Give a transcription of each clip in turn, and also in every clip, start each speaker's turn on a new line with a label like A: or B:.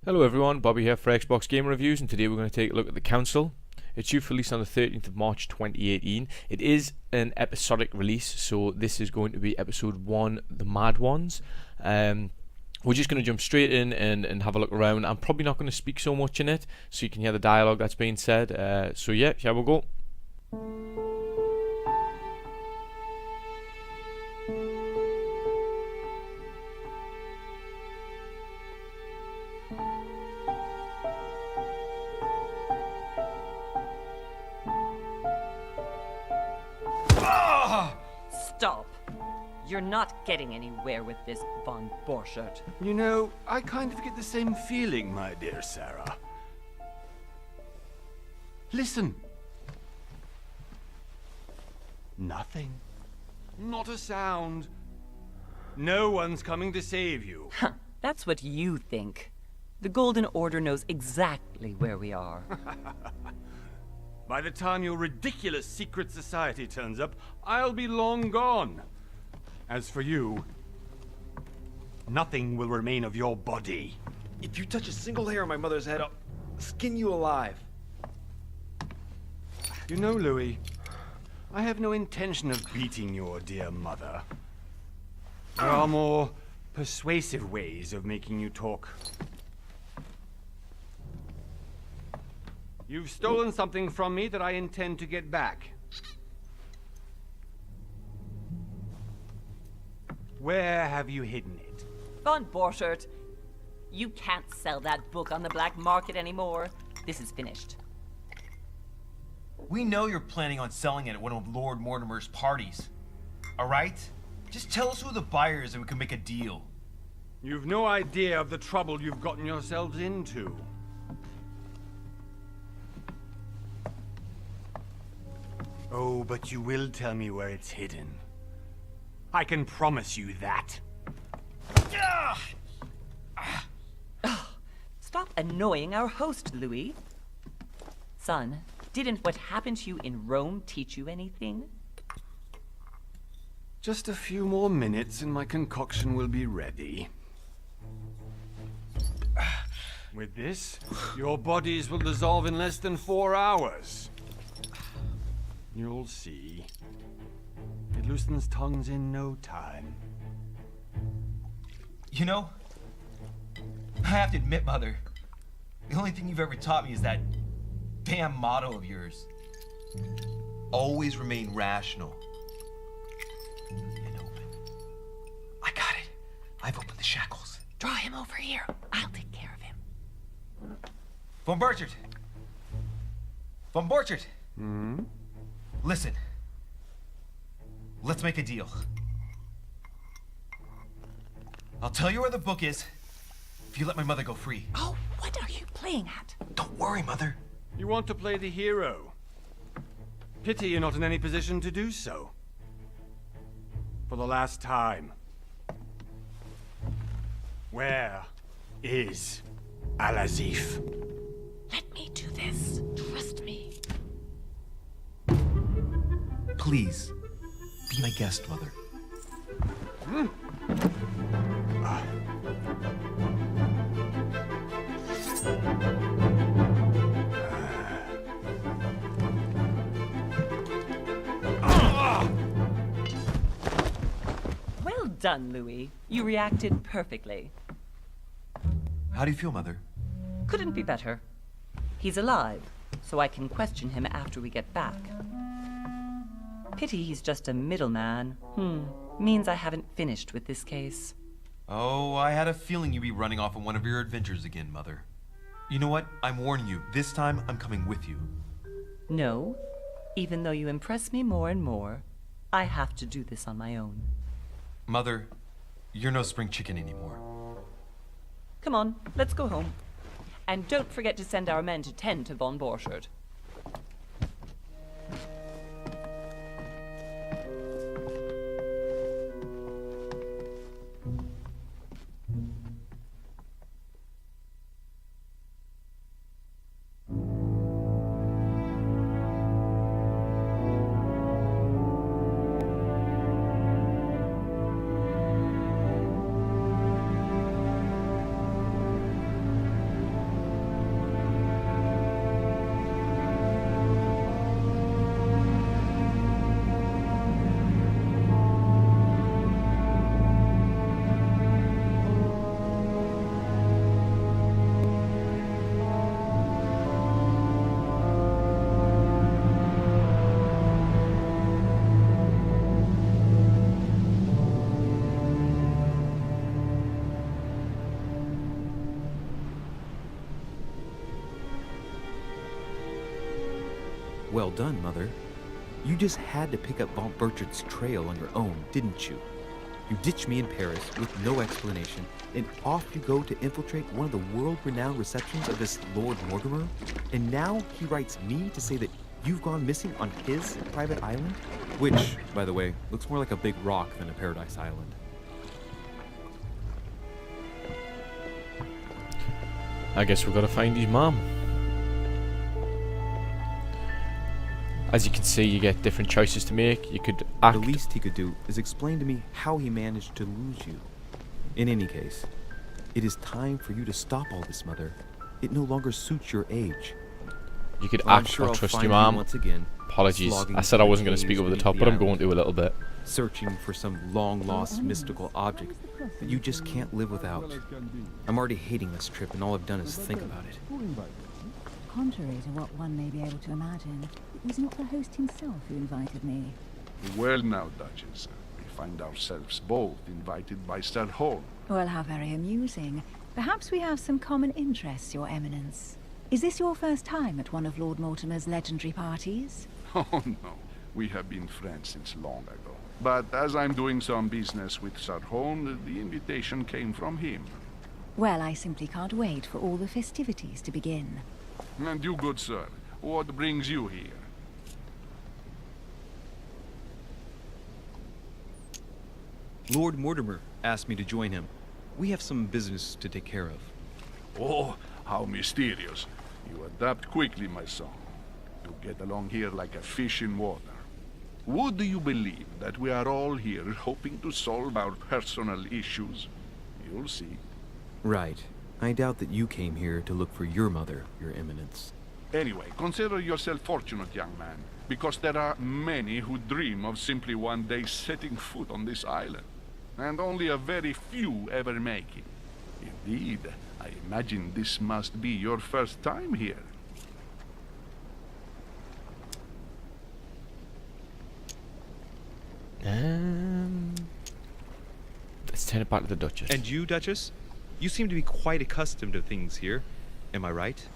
A: Hello everyone, Bobby here for Xbox Game Reviews, and today we're going to take a look at The Council. It's due for release on the 13th of March 2018. It is an episodic release, so this is going to be episode 1, The Mad Ones. We're just going to jump straight in and have a look around. I'm probably not going to speak so much in it, so you can hear the dialogue that's being said. So yeah, here we go.
B: Stop. You're not getting anywhere with this von Borchert.
C: You know, I kind of get the same feeling, my dear Sarah. Listen. Nothing. Not a sound. No one's coming to save you.
B: That's what you think. The Golden Order knows exactly where we are.
C: By the time your ridiculous secret society turns up, I'll be long gone. As for you, nothing will remain of your body.
D: If you touch a single hair on my mother's head, I'll skin you alive.
C: You know, Louis, I have no intention of beating your dear mother. There are more persuasive ways of making you talk. You've stolen something from me that I intend to get back. Where have you hidden it?
B: Von Borchert, you can't sell that book on the black market anymore. This is finished.
E: We know you're planning on selling it at one of Lord Mortimer's parties. All right? Just tell us who the buyer is and we can make a deal.
C: You've no idea of the trouble you've gotten yourselves into. Oh, but you will tell me where it's hidden. I can promise you that.
B: Stop annoying our host, Louis. Son, didn't what happened to you in Rome teach you anything?
C: Just a few more minutes and my concoction will be ready. With this, your bodies will dissolve in less than 4 hours. You'll see. It loosens tongues in no time.
E: You know, I have to admit, Mother, the only thing you've ever taught me is that damn motto of yours. Always remain rational. And open. I got it. I've opened the shackles.
B: Draw him over here. I'll take care of him.
E: Von Borchert. Von Borchert. Listen. Let's make a deal. I'll tell you where the book is if you let my mother go free.
B: Oh, what are you playing at?
E: Don't worry, Mother.
C: You want to play the hero. Pity you're not in any position to do so. For the last time. Where is Al-Azif?
B: Let me do this. Trust me.
E: Please, be my guest, Mother.
B: Well done, Louis. You reacted perfectly.
E: How do you feel, Mother?
B: Couldn't be better. He's alive, so I can question him after we get back. Pity he's just a middleman. Means I haven't finished with this case.
E: Oh, I had a feeling you'd be running off on one of your adventures again, Mother. You know what? I'm warning you. This time, I'm coming with you.
B: No. Even though you impress me more and more, I have to do this on my own.
E: Mother, you're no spring chicken anymore.
B: Come on, let's go home. And don't forget to send our men to tend to von Borchert.
F: Well done, Mother. You just had to pick up von Borchert's trail on your own, didn't you? You ditched me in Paris with no explanation, and off you go to infiltrate one of the world-renowned receptions of this Lord Mortimer? And now he writes me to say that you've gone missing on his private island? Which, by the way, looks more like a big rock than a paradise island.
A: I guess we've got to find his mom. As you can see, you get different choices to make. You could act.
F: The least he could do is explain to me how he managed to lose you. In any case, it is time for you to stop all this, Mother. It no longer suits your age.
A: You could
F: I'm
A: act
F: sure
A: or
F: I'll
A: trust
F: find
A: your
F: you
A: mom.
F: once again,
A: Apologies.
F: slogging
A: I said I
F: through
A: wasn't going to speak
F: caves
A: over the
F: beneath
A: top,
F: the
A: but I'm
F: island.
A: going to a little bit.
F: Searching for some long-lost mystical object that you just can't live without. I'm already hating this trip, and all I've done is think about it.
G: Contrary to what one may be able to imagine, it was not the host himself who invited me.
H: Well now, Duchess, we find ourselves both invited by Sir Holm.
G: Well, how very amusing. Perhaps we have some common interests, Your Eminence. Is this your first time at one of Lord Mortimer's legendary parties?
H: Oh no, we have been friends since long ago. But as I'm doing some business with Sir Holm, the invitation came from him.
G: Well, I simply can't wait for all the festivities to begin.
H: And you, good sir, what brings you here?
F: Lord Mortimer asked me to join him. We have some business to take care of.
H: Oh, how mysterious. You adapt quickly, my son. You get along here like a fish in water. Would you believe that we are all here hoping to solve our personal issues? You'll see.
F: Right. I doubt that you came here to look for your mother, Your Eminence.
H: Anyway, consider yourself fortunate, young man, because there are many who dream of simply one day setting foot on this island, and only a very few ever make it. Indeed, I imagine this must be your first time here.
A: Let's turn it back to the Duchess.
F: And you, Duchess? You seem to be quite accustomed to things here. Am I right?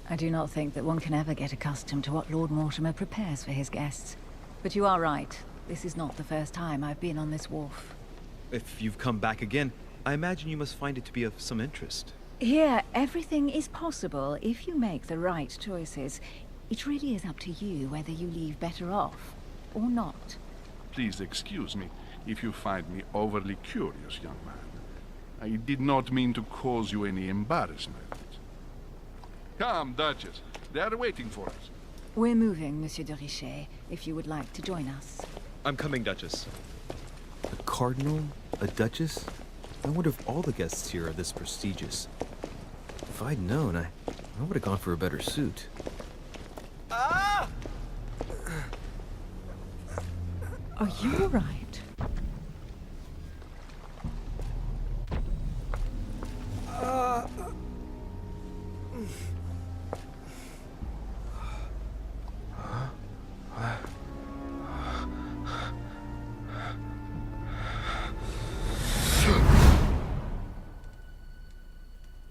G: I do not think that one can ever get accustomed to what Lord Mortimer prepares for his guests. But you are right. This is not the first time I've been on this wharf.
F: If you've come back again, I imagine you must find it to be of some interest.
G: Here, everything is possible if you make the right choices. It really is up to you whether you leave better off or not.
H: Please excuse me if you find me overly curious, young man. I did not mean to cause you any embarrassment. Come, Duchess. They are waiting for us.
G: We're moving, Monsieur de Richet, if you would like to join us.
F: I'm coming, Duchess. A cardinal? A duchess? I wonder if all the guests here are this prestigious. If I'd known, I would have gone for a better suit.
G: Are you all right?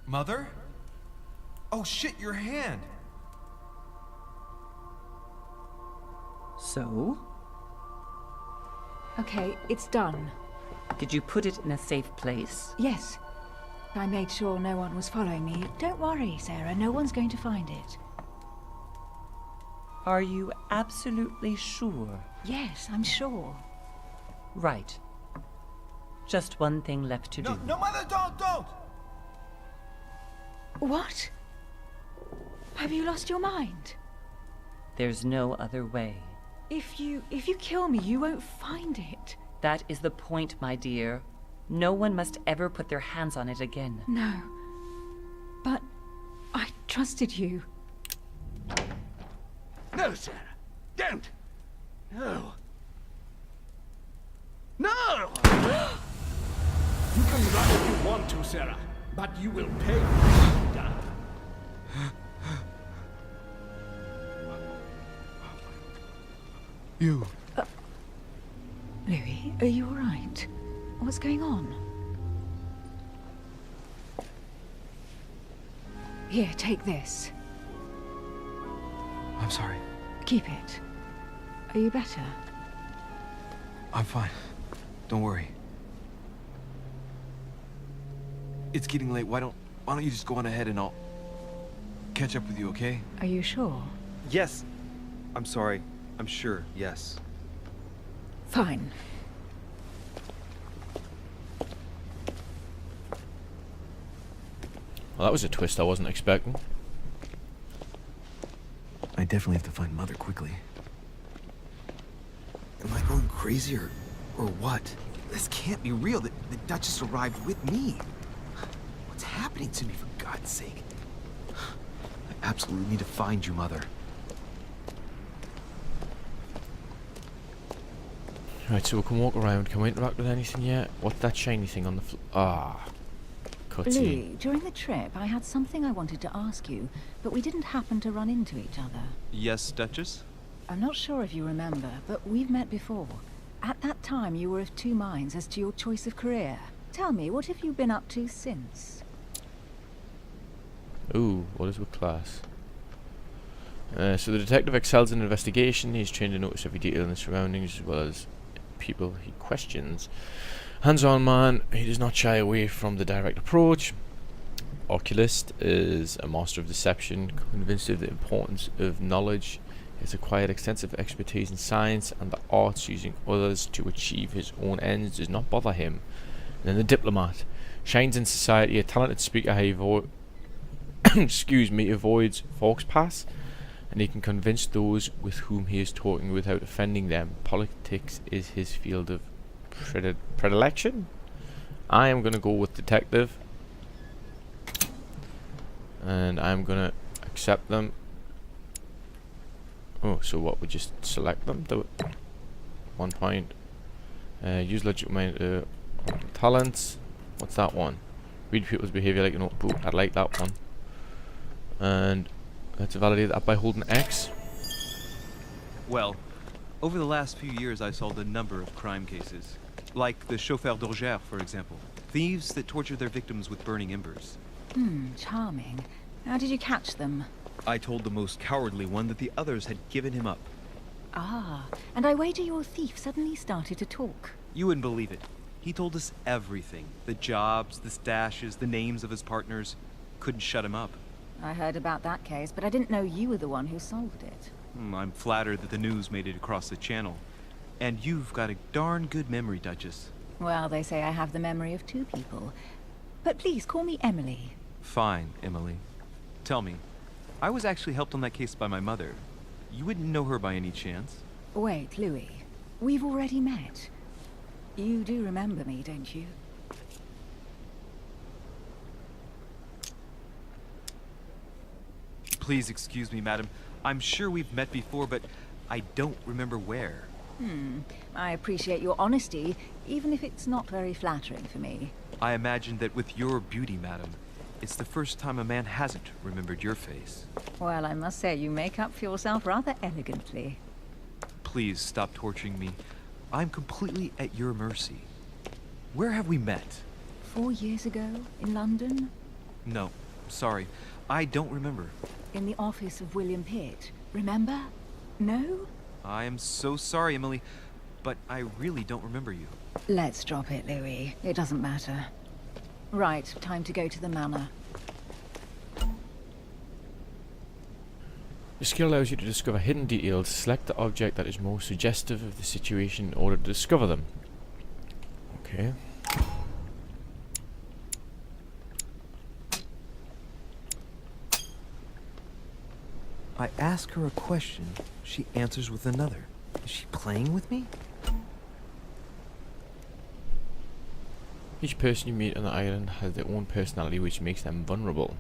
E: Mother? Oh shit, your hand!
B: So?
G: Okay, it's done.
B: Did you put it in a safe place?
G: Yes. I made sure no one was following me. Don't worry, Sarah. No one's going to find it.
B: Are you absolutely sure?
G: Yes, I'm sure.
B: Right. Just one thing left to do.
E: No, Mother, don't!
G: What? Have you lost your mind?
B: There's no other way.
G: If you kill me, you won't find it.
B: That is the point, my dear. No one must ever put their hands on it again.
G: No. But I trusted you.
C: No, Sarah. Don't. No. No! You can run if you want to, Sarah, but you will pay.
F: You.
G: Louis, are you all right? What's going on? Here, take this.
F: I'm sorry.
G: Keep it. Are you better?
E: I'm fine. Don't worry. It's getting late. Why don't you just go on ahead and I'll catch up with you, okay?
G: Are you sure?
F: Yes. I'm sorry. I'm sure, yes.
G: Fine.
A: Well, that was a twist I wasn't expecting.
F: I definitely have to find Mother quickly. Am I going crazy or what? This can't be real. The Duchess arrived with me. What's happening to me, for God's sake? I absolutely need to find you, Mother.
A: Right, so we can walk around. Can we interact with anything yet? What's that shiny thing on the floor? Ah. Cutscene.
G: Louis, during the trip, I had something I wanted to ask you, but we didn't happen to run into each other.
F: Yes, Duchess?
G: I'm not sure if you remember, but we've met before. At that time, you were of two minds as to your choice of career. Tell me, what have you been up to since?
A: Ooh, what is with class? So the detective excels in investigation. He's trained to notice every detail in his surroundings as well as people he questions. Hands-on man, he does not shy away from the direct approach. Oculist is a master of deception, convinced of the importance of knowledge. He has acquired extensive expertise in science and the arts. Using others to achieve his own ends does not bother him. And then the diplomat shines in society, a talented speaker. He avoids forks pass, and he can convince those with whom he is talking without offending them. Politics is his field of predilection. I am going to go with detective, and I'm going to accept them. Oh, so what? We just select them? 1 point. Use logic mind talents. What's that one? Read people's behavior like a notebook. I like that one. And let's validate that by holding X.
F: Well, over the last few years I solved a number of crime cases. Like the chauffeur d'Orgère, for example. Thieves that torture their victims with burning embers.
G: Charming. How did you catch them?
F: I told the most cowardly one that the others had given him up.
G: Ah, and I wager your thief suddenly started to talk.
F: You wouldn't believe it. He told us everything. The jobs, the stashes, the names of his partners. Couldn't shut him up.
G: I heard about that case, but I didn't know you were the one who solved it.
F: I'm flattered that the news made it across the channel. And you've got a darn good memory, Duchess.
G: Well, they say I have the memory of two people. But please, call me Emily.
F: Fine, Emily. Tell me, I was actually helped on that case by my mother. You wouldn't know her by any chance?
G: Wait, Louis. We've already met. You do remember me, don't you?
F: Please excuse me, madam. I'm sure we've met before, but I don't remember where.
G: I appreciate your honesty, even if it's not very flattering for me.
F: I imagine that with your beauty, madam, it's the first time a man hasn't remembered your face.
G: Well, I must say you make up for yourself rather elegantly.
F: Please stop torturing me. I'm completely at your mercy. Where have we met?
G: 4 years ago, in London?
F: No, sorry. I don't remember.
G: In the office of William Pitt. Remember? No?
F: I am so sorry, Emily, but I really don't remember you.
G: Let's drop it, Louis. It doesn't matter. Right, time to go to the manor.
A: The skill allows you to discover hidden details. Select the object that is most suggestive of the situation in order to discover them. Okay.
F: I ask her a question, she answers with another. Is she playing with me?
A: Each person you meet on the island has their own personality, which makes them vulnerable.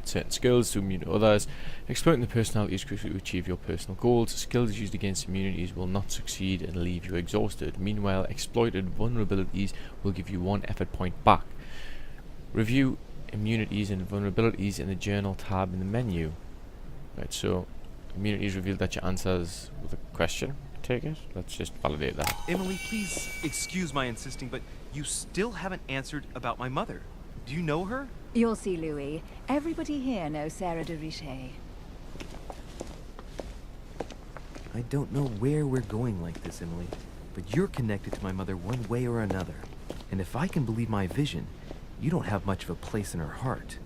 A: Certain skills to immune to others. Exploiting the personality is crucial to achieve your personal goals. Skills used against immunities will not succeed and leave you exhausted. Meanwhile, exploited vulnerabilities will give you 1 effort point back. Review immunities and vulnerabilities in the journal tab in the menu. Right, so immunities reveal that your answers with a question. Take it. Let's just validate that.
F: Emily, please excuse my insisting, but you still haven't answered about my mother. Do you know her?
G: You'll see, Louis. Everybody here knows Sarah de Richet.
F: I don't know where we're going like this, Emily, but you're connected to my mother one way or another. And if I can believe my vision, you don't have much of a place in her heart.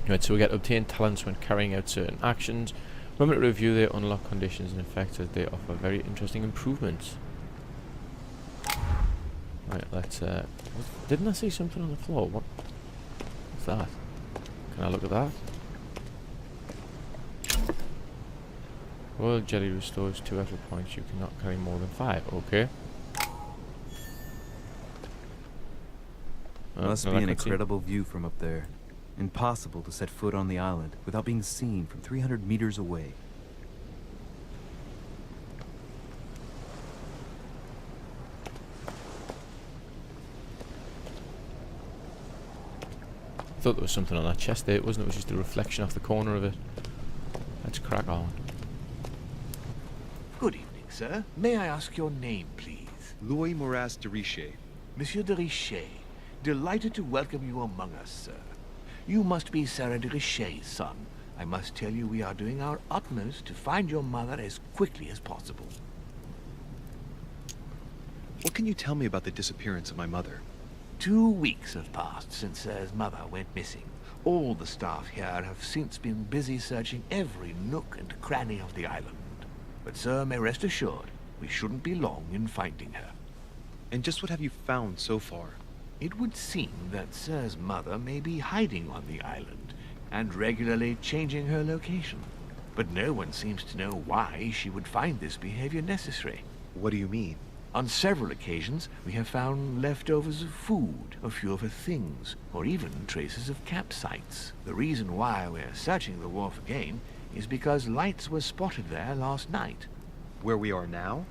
A: Right, so we get obtained talents when carrying out certain actions. Remember to review their unlock conditions and effects as they offer very interesting improvements. Right, let's didn't I see something on the floor? What's that? Can I look at that? Royal jelly restores 2 effort points. You cannot carry more than 5. Okay.
F: Must be an incredible view from up there. Impossible to set foot on the island without being seen from 300 meters away.
A: I thought there was something on that chest there. It wasn't. It was just a reflection off the corner of it. Let's crack on.
I: Good evening, sir. May I ask your name, please?
D: Louis Moras de Richet.
I: Monsieur de Richet. Delighted to welcome you among us, sir. You must be Sarah de Richet's son. I must tell you we are doing our utmost to find your mother as quickly as possible.
D: What can you tell me about the disappearance of my mother?
I: 2 weeks have passed since Sir's mother went missing. All the staff here have since been busy searching every nook and cranny of the island. But Sir may rest assured, we shouldn't be long in finding her.
D: And just what have you found so far?
I: It would seem that Sir's mother may be hiding on the island and regularly changing her location. But no one seems to know why she would find this behavior necessary.
D: What do you mean?
I: On several occasions, we have found leftovers of food, a few of her things, or even traces of campsites. The reason why we're searching the wharf again is because lights were spotted there last night.
D: Where we are now?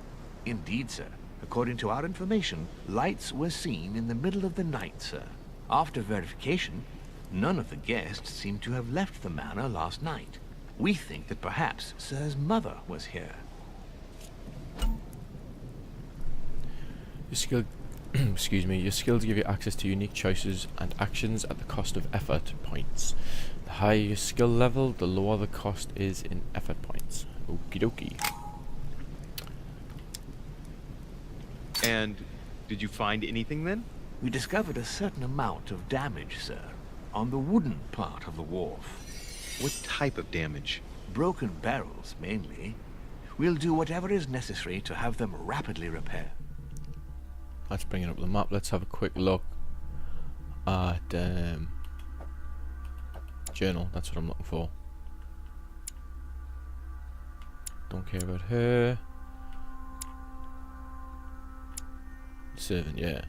I: Indeed, sir. According to our information, lights were seen in the middle of the night, sir. After verification, none of the guests seem to have left the manor last night. We think that perhaps Sir's mother was here.
A: Your skill, excuse me. Your skills give you access to unique choices and actions at the cost of effort points. The higher your skill level, the lower the cost is in effort points. Okie dokie.
D: And did you find anything then?
I: We discovered a certain amount of damage, sir, on the wooden part of the wharf.
D: What type of damage?
I: Broken barrels, mainly. We'll do whatever is necessary to have them rapidly repaired.
A: Let's bring it up the map. Let's have a quick look at journal. That's what I'm looking for. Don't care about her. Servant, yeah.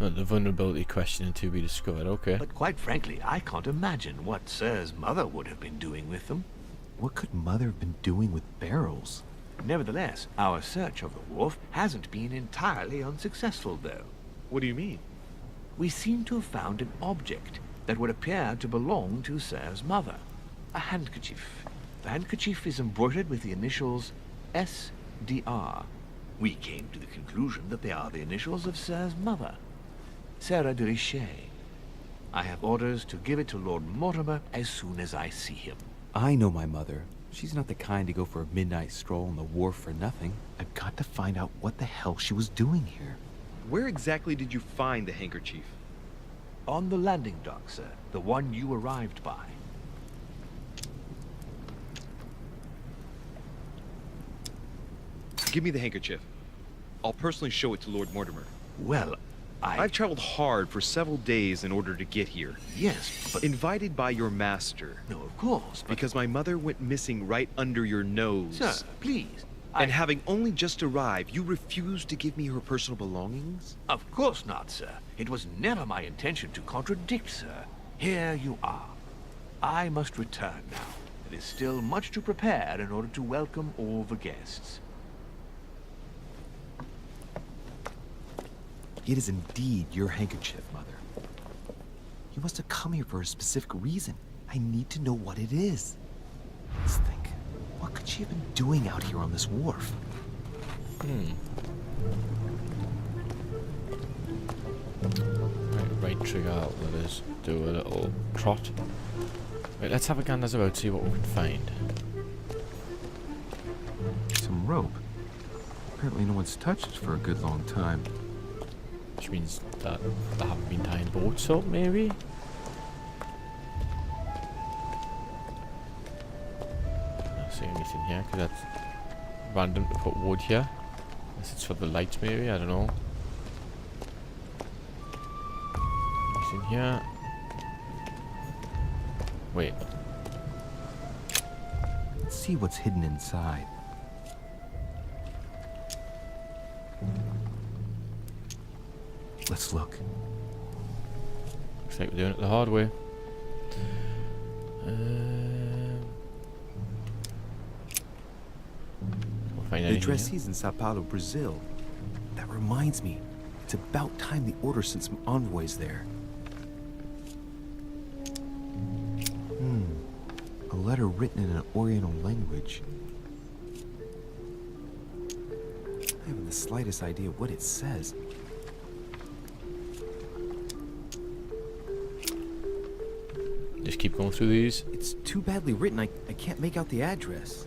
A: Oh, the vulnerability question to be discovered. Okay.
I: But quite frankly, I can't imagine what Sir's mother would have been doing with them.
F: What could Mother have been doing with barrels?
I: Nevertheless, our search of the wharf hasn't been entirely unsuccessful, though.
D: What do you mean?
I: We seem to have found an object that would appear to belong to Sir's mother. A handkerchief. The handkerchief is embroidered with the initials S.D.R. We came to the conclusion that they are the initials of Sir's mother, Sarah de Richet. I have orders to give it to Lord Mortimer as soon as I see him.
F: I know my mother. She's not the kind to go for a midnight stroll on the wharf for nothing. I've got to find out what the hell she was doing here.
D: Where exactly did you find the handkerchief?
I: On the landing dock, sir. The one you arrived by.
D: Give me the handkerchief. I'll personally show it to Lord Mortimer.
I: Well,
D: I've traveled hard for several days in order to get here.
I: Yes, but...
D: Invited by your master.
I: No, of course, but...
D: Because my mother went missing right under your nose.
I: Sir, please.
D: And having only just arrived, you refused to give me her personal belongings?
I: Of course not, sir. It was never my intention to contradict, sir. Here you are. I must return now. It is still much to prepare in order to welcome all the guests.
F: It is indeed your handkerchief, Mother. You must have come here for a specific reason. I need to know what it is. Let's think. What could she have been doing out here on this wharf?
A: Right trigger, let us do a little trot. Right, let's have a gander about, see what we can find.
F: Some rope. Apparently no one's touched it for a good long time.
A: Which means that they haven't been tying boats up, maybe? I don't see anything here, because that's random to put wood here. Unless it's for the lights, maybe, I don't know. Anything here? Wait.
F: Let's see what's hidden inside. Let's look.
A: Looks like we're doing it the hard way. We'll find
F: The
A: anything
F: addressee's in Sao Paulo, Brazil. That reminds me. It's about time the Order sent some envoys there. A letter written in an Oriental language. I haven't the slightest idea what it says.
A: Just keep going through these.
F: It's too badly written, I can't make out the address.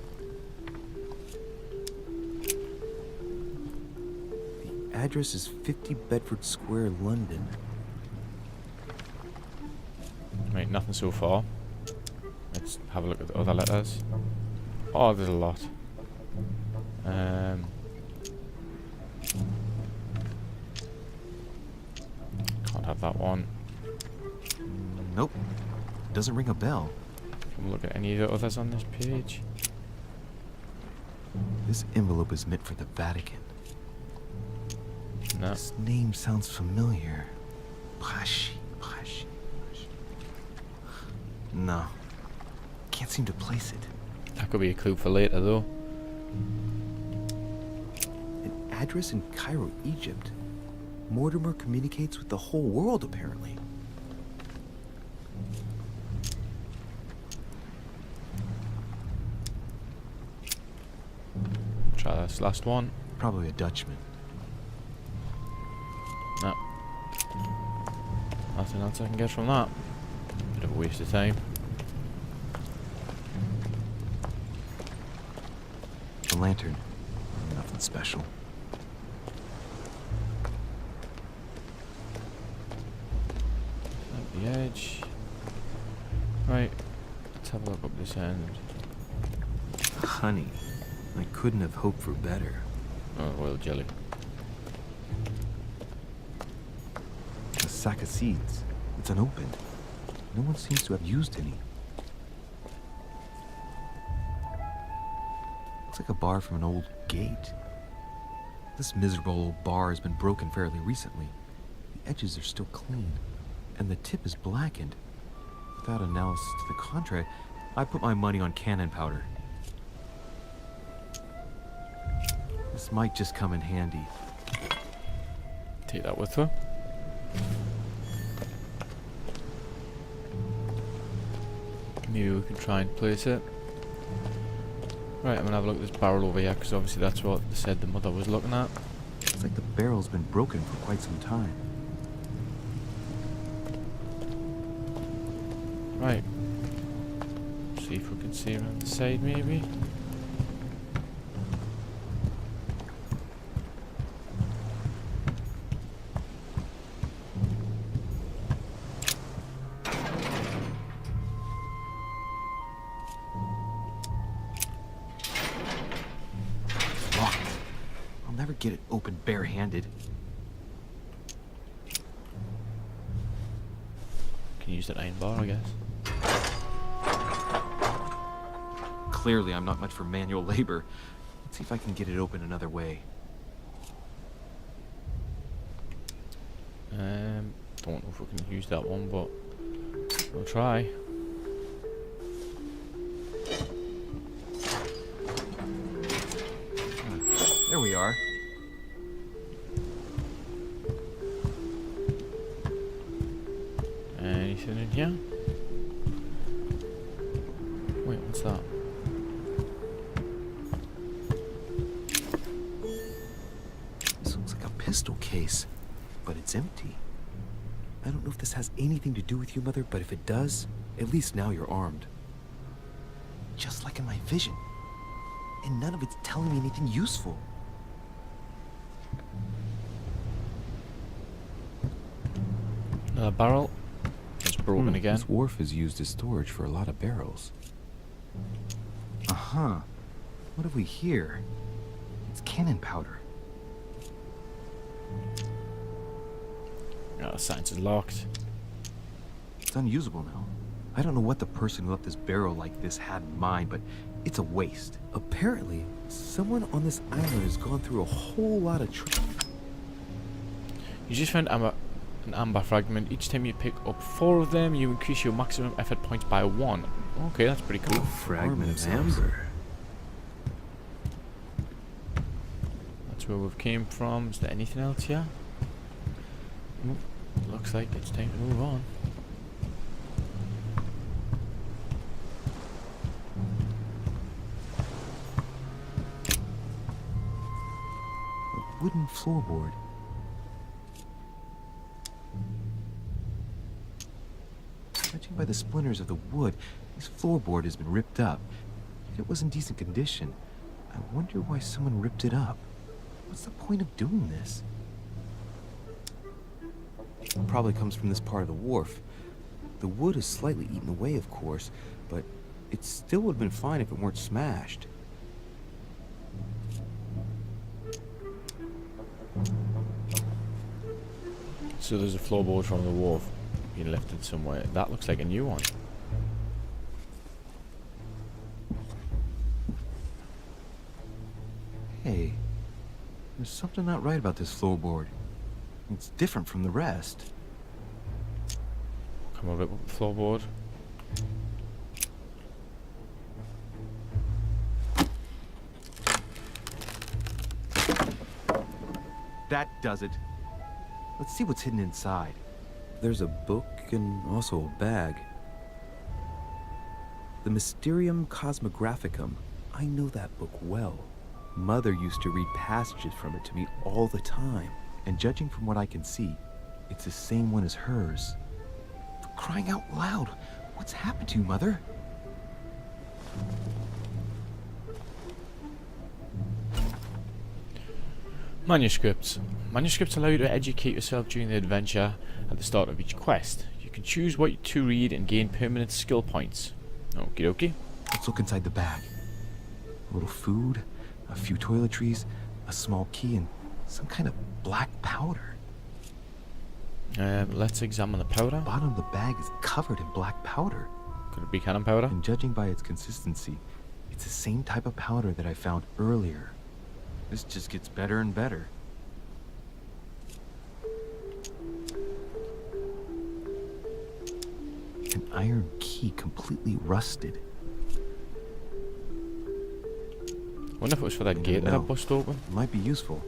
F: The address is 50 Bedford Square, London.
A: Right, nothing so far. Let's have a look at the other letters. Oh, there's a lot. Can't have that one.
F: Nope. Doesn't ring a bell.
A: Have a look at any of the others on this page.
F: This envelope is meant for the Vatican.
A: No.
F: This name sounds familiar. Borchert. No. Can't seem to place it.
A: That could be a clue for later, though.
F: An address in Cairo, Egypt. Mortimer communicates with the whole world, apparently.
A: Try this last one.
F: Probably a Dutchman.
A: No. Nothing else I can get from that. Bit of a waste of time.
F: A lantern. Nothing special.
A: At the edge. Right. Let's have a look up this end.
F: Honey. I couldn't have hoped for better.
A: Oh, oil jelly.
F: A sack of seeds. It's unopened. No one seems to have used any. Looks like a bar from an old gate. This miserable old bar has been broken fairly recently. The edges are still clean, and the tip is blackened. Without analysis to the contrary, I put my money on cannon powder. This might just come in handy.
A: Take that with her. Maybe we can try and place it. Right, I'm gonna have a look at this barrel over here, because obviously that's what they said the mother was looking at.
F: Looks like the barrel's been broken for quite some time.
A: Right. See if we can see around the side, maybe.
F: Get it open barehanded.
A: Can use that iron bar, I guess.
F: Clearly, I'm not much for manual labor. Let's see if I can get it open another way.
A: Don't know if we can use that one, but we'll try.
F: There we are.
A: Anything in here? Wait, what's that?
F: This looks like a pistol case, but it's empty. I don't know if this has anything to do with you, Mother, but if it does, At least now you're armed.
D: Just like in my vision. And none of it's telling me anything useful.
A: Another barrel. It's broken again.
F: This wharf is used as storage for a lot of barrels. Uh-huh. What have we here? It's cannon powder.
A: Oh, the science is locked.
F: It's unusable now. I don't know what the person who left this barrel like this had in mind, but it's a waste. Apparently, someone on this island has gone through a whole lot of
A: You just found an amber fragment. Each time you pick up 4 of them, you increase your maximum effort points by 1. Okay, that's pretty cool.
F: fragment of amber.
A: That's where we've came from. Is there anything else here? Nope. Looks like it's time to move on.
F: A wooden floorboard. Judging by the splinters of the wood, this floorboard has been ripped up. If it was in decent condition, I wonder why someone ripped it up. What's the point of doing this? It probably comes from this part of the wharf. The wood is slightly eaten away, of course, but it still would have been fine if it weren't smashed.
A: So there's a floorboard from the wharf being lifted somewhere. That looks like a new one.
F: Hey, there's something not right about this floorboard. It's different from the rest.
A: Come over with the floorboard.
F: That does it. Let's see what's hidden inside. There's a book and also a bag. The Mysterium Cosmographicum. I know that book well. Mother used to read passages from it to me all the time. And judging from what I can see, it's the same one as hers. For crying out loud, what's happened to you, Mother?
A: Manuscripts. Manuscripts allow you to educate yourself during the adventure at the start of each quest. You can choose what to read and gain permanent skill points. Okie dokie.
F: Let's look inside the bag. A little food, a few toiletries, a small key, and some kind of black powder.
A: Let's examine the powder.
F: The bottom of the bag is covered in black powder.
A: Could it be cannon powder?
F: And judging by its consistency, it's the same type of powder that I found earlier. This just gets better and better. An iron key completely rusted.
A: Wonder if it was for that gate that I bust open.
F: It might be useful.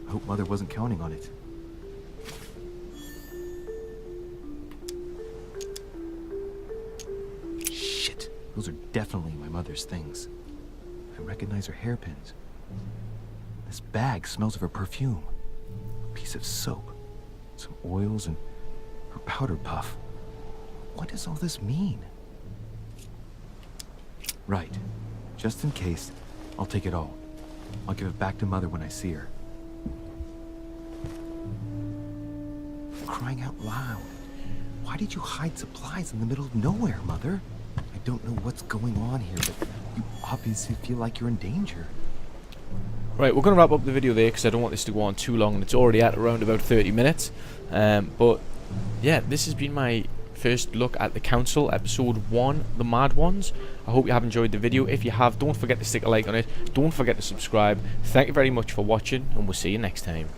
F: I hope Mother wasn't counting on it. Shit! Those are definitely my mother's things. I recognize her hairpins. This bag smells of her perfume. A piece of soap. Some oils and her powder puff. What does all this mean? Right. Just in case, I'll take it all. I'll give it back to Mother when I see her. Crying out loud. Why did you hide supplies in the middle of nowhere, Mother? I don't know what's going on here, but you obviously feel like you're in danger.
A: Right, we're going to wrap up the video there because I don't want this to go on too long, and it's already at around about 30 minutes. But yeah, this has been my first look at the Council, episode 1, The Mad Ones. I hope you have enjoyed the video. If you have, don't forget to stick a like on it. Don't forget to subscribe. Thank you very much for watching, and we'll see you next time.